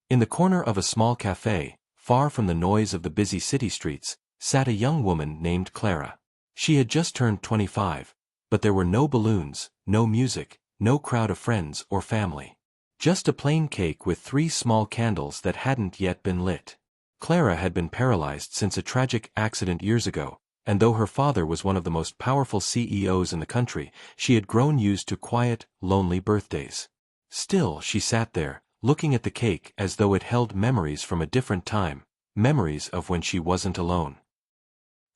In the corner of a small café, far from the noise of the busy city streets, sat a young woman named Clara. She had just turned 25, but there were no balloons, no music, no crowd of friends or family. Just a plain cake with 3 small candles that hadn't yet been lit. Clara had been paralyzed since a tragic accident years ago, and though her father was one of the most powerful CEOs in the country, she had grown used to quiet, lonely birthdays. Still, she sat there, looking at the cake as though it held memories from a different time, memories of when she wasn't alone.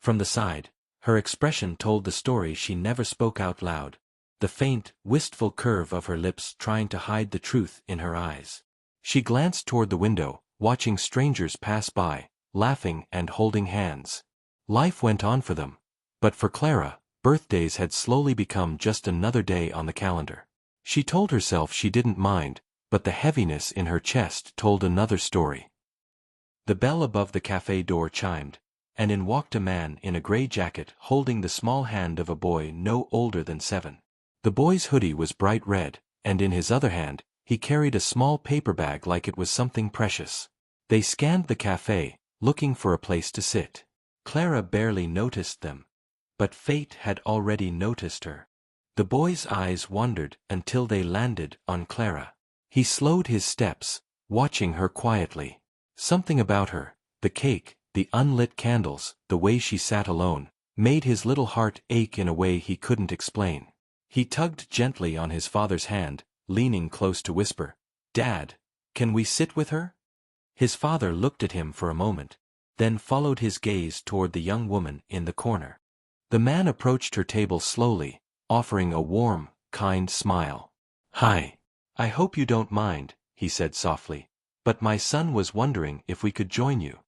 From the side, her expression told the story she never spoke out loud, the faint, wistful curve of her lips trying to hide the truth in her eyes. She glanced toward the window, watching strangers pass by, laughing and holding hands. Life went on for them, but for Clara, birthdays had slowly become just another day on the calendar. She told herself she didn't mind, but the heaviness in her chest told another story. The bell above the café door chimed, and in walked a man in a gray jacket holding the small hand of a boy no older than 7. The boy's hoodie was bright red, and in his other hand, he carried a small paper bag like it was something precious. They scanned the café, looking for a place to sit. Clara barely noticed them, but fate had already noticed her. The boy's eyes wandered until they landed on Clara. He slowed his steps, watching her quietly. Something about her, the cake, the unlit candles, the way she sat alone, made his little heart ache in a way he couldn't explain. He tugged gently on his father's hand, leaning close to whisper, "Dad, can we sit with her?" His father looked at him for a moment, then followed his gaze toward the young woman in the corner. The man approached her table slowly, offering a warm, kind smile. "Hi. I hope you don't mind," he said softly, "but my son was wondering if we could join you."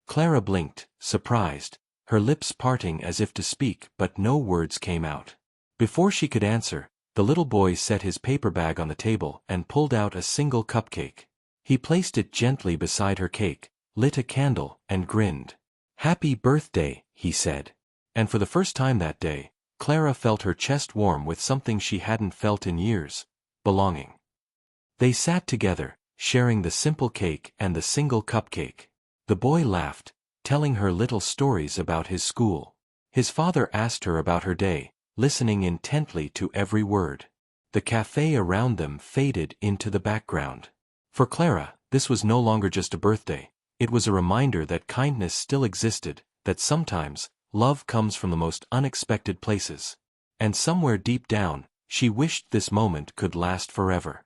Clara blinked, surprised, her lips parting as if to speak but no words came out. Before she could answer, the little boy set his paper bag on the table and pulled out a single cupcake. He placed it gently beside her cake, lit a candle, and grinned. "Happy birthday," he said. And for the first time that day, Clara felt her chest warm with something she hadn't felt in years: belonging. They sat together, sharing the simple cake and the single cupcake. The boy laughed, telling her little stories about his school. His father asked her about her day, listening intently to every word. The café around them faded into the background. For Clara, this was no longer just a birthday. It was a reminder that kindness still existed, that sometimes, love comes from the most unexpected places. And somewhere deep down, she wished this moment could last forever.